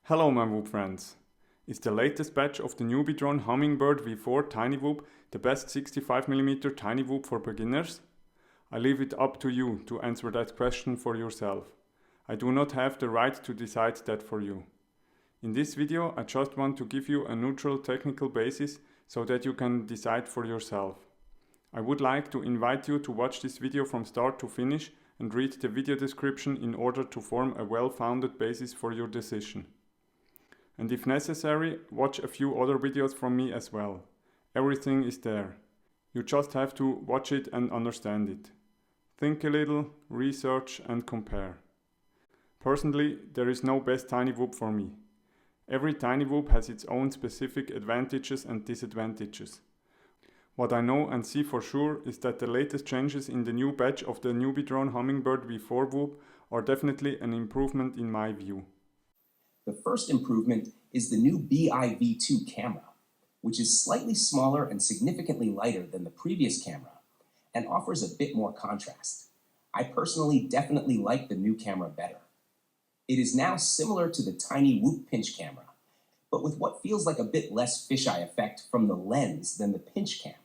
Hello my Whoop friends! Is the latest batch of the Newbeedrone Hummingbird V4 Tiny Whoop the best 65mm Tiny Whoop for beginners? I leave it up to you to answer that question for yourself. I do not have the right to decide that for you. In this video I just want to give you a neutral technical basis so that you can decide for yourself. I would like to invite you to watch this video from start to finish and read the video description in order to form a well-founded basis for your decision. And if necessary, watch a few other videos from me as well. Everything is there. You just have to watch it and understand it. Think a little, research and compare. Personally, there is no best tiny whoop for me. Every tiny whoop has its own specific advantages and disadvantages. What I know and see for sure is that the latest changes in the new batch of the Newbeedrone Hummingbird V4 whoop are definitely an improvement in my view. The first improvement is the new BIV2 camera, which is slightly smaller and significantly lighter than the previous camera and offers a bit more contrast. I personally definitely like the new camera better. It is now similar to the tiny Whoop pinch camera, but with what feels like a bit less fisheye effect from the lens than the pinch cam,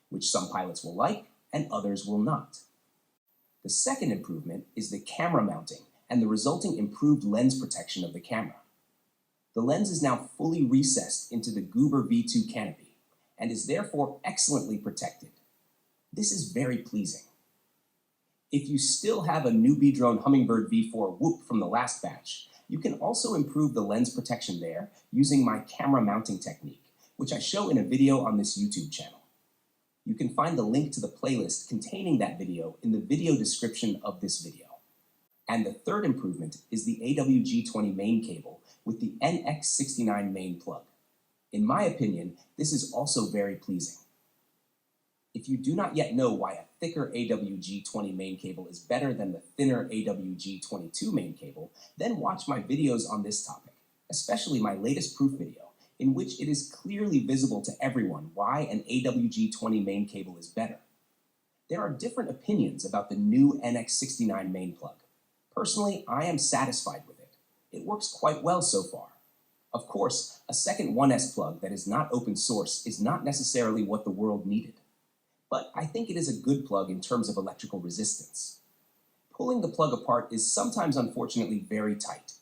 which some pilots will like and others will not. The second improvement is the camera mounting and the resulting improved lens protection of the camera. The lens is now fully recessed into the Goober V2 canopy and is therefore excellently protected. This is very pleasing. If you still have a Newbeedrone Hummingbird V4 Whoop from the last batch, you can also improve the lens protection there using my camera mounting technique, which I show in a video on this YouTube channel. You can find the link to the playlist containing that video in the video description of this video. And the third improvement is the AWG20 main cable with the NX69 main plug. In my opinion, this is also very pleasing. If you do not yet know why a thicker AWG20 main cable is better than the thinner AWG22 main cable, then watch my videos on this topic, especially my latest proof video, in which it is clearly visible to everyone why an AWG20 main cable is better. There are different opinions about the new NX69 main plug. Personally, I am satisfied with it. It works quite well so far. Of course, a second 1S plug that is not open source is not necessarily what the world needed. But I think it is a good plug in terms of electrical resistance. Pulling the plug apart is sometimes unfortunately very tight.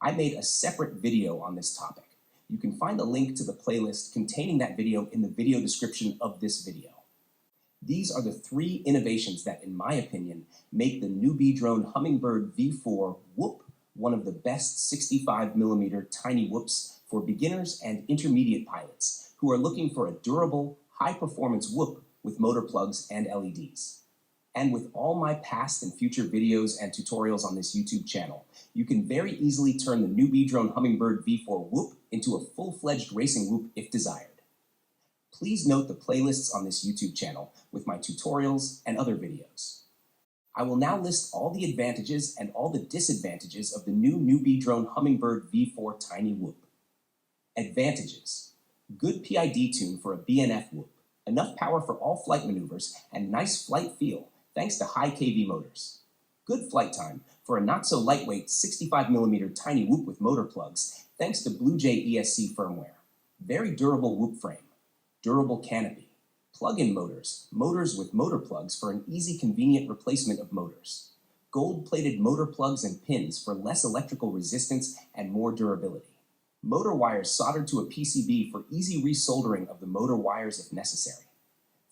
I made a separate video on this topic. You can find the link to the playlist containing that video in the video description of this video. These are the three innovations that, in my opinion, make the Newbeedrone Hummingbird V4 Whoop one of the best 65mm tiny whoops for beginners and intermediate pilots who are looking for a durable, high-performance whoop with motor plugs and LEDs. And with all my past and future videos and tutorials on this YouTube channel, you can very easily turn the Newbeedrone Hummingbird V4 Whoop into a full-fledged racing whoop if desired. Please note the playlists on this YouTube channel with my tutorials and other videos. I will now list all the advantages and all the disadvantages of the new Newbeedrone Hummingbird V4 Tiny Whoop. Advantages: good PID tune for a BNF whoop, enough power for all flight maneuvers, and nice flight feel thanks to high kV motors. Good flight time for a not-so-lightweight 65mm tiny whoop with motor plugs thanks to BlueJay ESC firmware. Very durable whoop frame, durable canopy, plug-in motors, motors with motor plugs for an easy, convenient replacement of motors. Gold-plated motor plugs and pins for less electrical resistance and more durability. Motor wires soldered to a PCB for easy resoldering of the motor wires if necessary.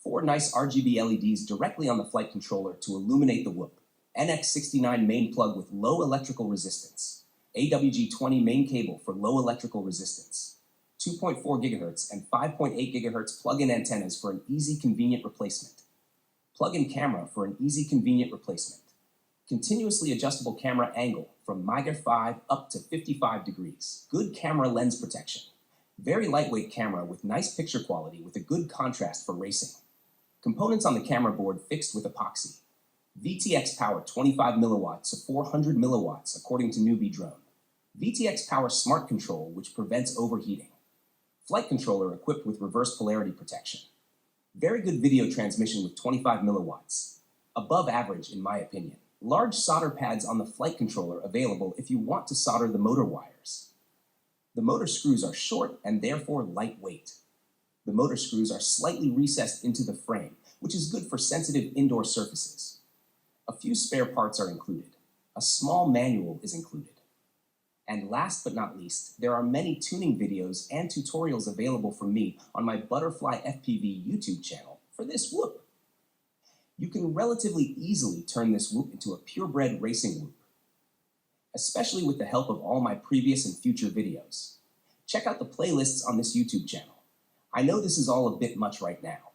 4 nice RGB LEDs directly on the flight controller to illuminate the whoop. NX69 main plug with low electrical resistance. AWG20 main cable for low electrical resistance. 2.4 GHz and 5.8 GHz plug-in antennas for an easy, convenient replacement. Plug-in camera for an easy, convenient replacement. Continuously adjustable camera angle from -5 up to 55 degrees. Good camera lens protection. Very lightweight camera with nice picture quality with a good contrast for racing. Components on the camera board fixed with epoxy. VTX power 25 milliwatts to 400 milliwatts according to Newbeedrone. VTX power smart control which prevents overheating. Flight controller equipped with reverse polarity protection. Very good video transmission with 25 milliwatts. Above average in my opinion. Large solder pads on the flight controller available if you want to solder the motor wires. The motor screws are short and therefore lightweight. The motor screws are slightly recessed into the frame, which is good for sensitive indoor surfaces. A few spare parts are included. A small manual is included. And last but not least, there are many tuning videos and tutorials available from me on my Butterfly FPV YouTube channel for this whoop. You can relatively easily turn this whoop into a purebred racing whoop, especially with the help of all my previous and future videos. Check out the playlists on this YouTube channel. I know this is all a bit much right now.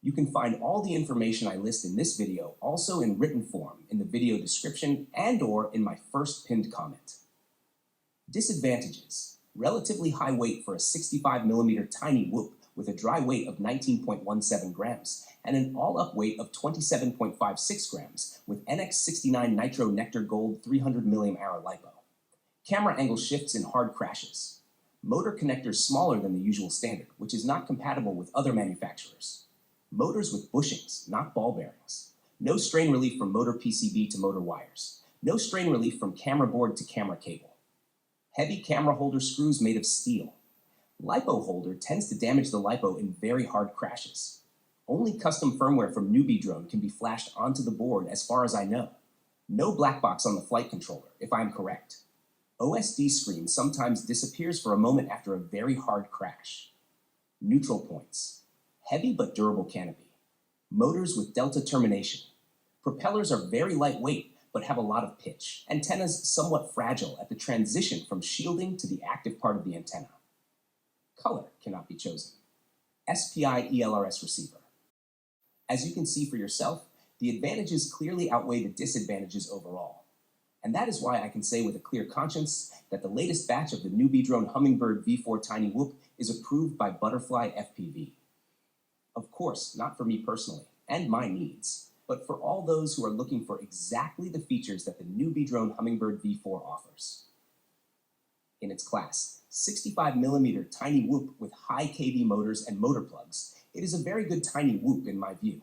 You can find all the information I list in this video also in written form in the video description and/or in my first pinned comment. Disadvantages: relatively high weight for a 65mm tiny whoop with a dry weight of 19.17 grams and an all-up weight of 27.56 grams with NX69 Nitro Nectar Gold 300 mAh LiPo. Camera angle shifts in hard crashes. Motor connectors smaller than the usual standard, which is not compatible with other manufacturers. Motors with bushings, not ball bearings. No strain relief from motor PCB to motor wires. No strain relief from camera board to camera cable. Heavy camera holder screws made of steel. LiPo holder tends to damage the LiPo in very hard crashes. Only custom firmware from Newbeedrone can be flashed onto the board as far as I know. No black box on the flight controller, if I'm correct. OSD screen sometimes disappears for a moment after a very hard crash. Neutral points. Heavy but durable canopy. Motors with delta termination. Propellers are very lightweight but have a lot of pitch. Antennas somewhat fragile at the transition from shielding to the active part of the antenna. Color cannot be chosen. SPI ELRS receiver. As you can see for yourself, the advantages clearly outweigh the disadvantages overall. And that is why I can say with a clear conscience that the latest batch of the Newbeedrone Hummingbird V4 Tiny Whoop is approved by Butterfly FPV. Of course, not for me personally, and my needs, but for all those who are looking for exactly the features that the Newbeedrone Hummingbird V4 offers. In its class, 65mm tiny whoop with high kV motors and motor plugs, it is a very good tiny whoop in my view.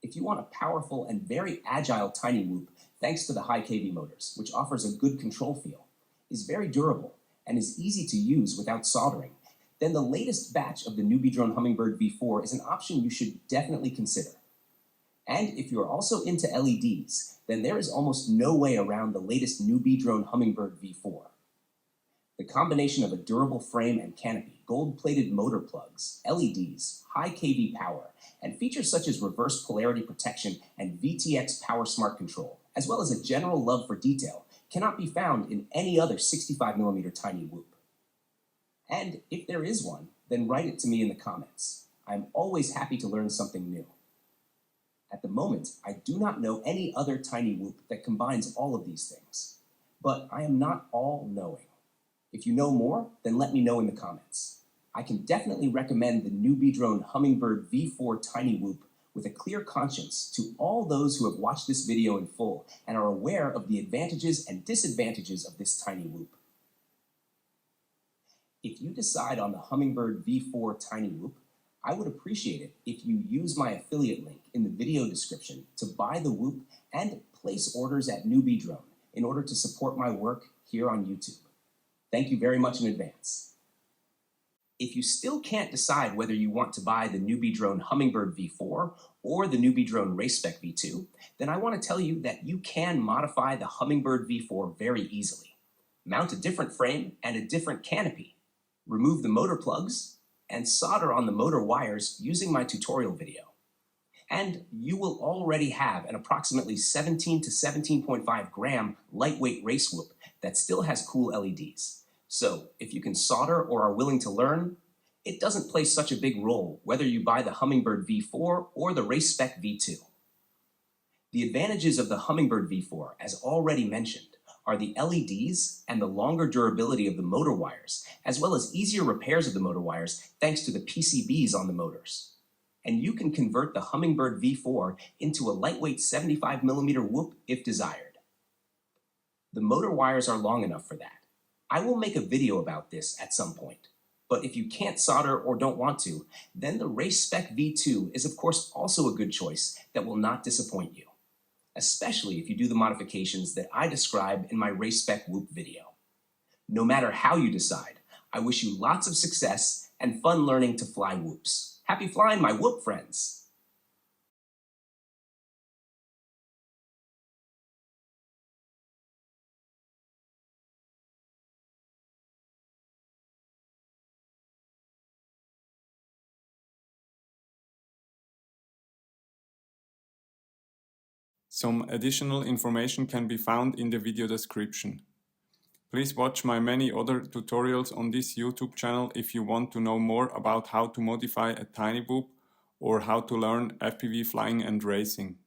If you want a powerful and very agile tiny whoop, thanks to the high kV motors, which offers a good control feel, is very durable, and is easy to use without soldering, then the latest batch of the Newbeedrone Hummingbird V4 is an option you should definitely consider. And if you are also into LEDs, then there is almost no way around the latest Newbeedrone Hummingbird V4. The combination of a durable frame and canopy, gold-plated motor plugs, LEDs, high kV power, and features such as reverse polarity protection and VTX Power Smart Control, as well as a general love for detail, cannot be found in any other 65mm tiny whoop. And if there is one, then write it to me in the comments. I'm always happy to learn something new. At the moment, I do not know any other tiny whoop that combines all of these things. But I am not all-knowing. If you know more, then let me know in the comments. I can definitely recommend the Newbeedrone Hummingbird V4 Tiny Whoop with a clear conscience to all those who have watched this video in full and are aware of the advantages and disadvantages of this tiny whoop. If you decide on the Hummingbird V4 Tiny Whoop, I would appreciate it if you use my affiliate link in the video description to buy the whoop and place orders at Newbeedrone in order to support my work here on YouTube. Thank you very much in advance. If you still can't decide whether you want to buy the Newbeedrone Hummingbird V4 or the Newbeedrone RaceSpec V2, then I want to tell you that you can modify the Hummingbird V4 very easily. Mount a different frame and a different canopy. Remove the motor plugs and solder on the motor wires using my tutorial video. And you will already have an approximately 17 to 17.5 gram lightweight race whoop that still has cool LEDs. So if you can solder or are willing to learn, it doesn't play such a big role whether you buy the Hummingbird V4 or the RaceSpec V2. The advantages of the Hummingbird V4, as already mentioned, are the LEDs and the longer durability of the motor wires, as well as easier repairs of the motor wires thanks to the PCBs on the motors. And you can convert the Hummingbird V4 into a lightweight 75mm whoop if desired. The motor wires are long enough for that. I will make a video about this at some point. But if you can't solder or don't want to, then the RaceSpec V2 is of course also a good choice that will not disappoint you, especially if you do the modifications that I describe in my RaceSpec Whoop video. No matter how you decide, I wish you lots of success and fun learning to fly whoops. Happy flying, my whoop friends! Some additional information can be found in the video description. Please watch my many other tutorials on this YouTube channel if you want to know more about how to modify a tiny whoop or how to learn FPV flying and racing.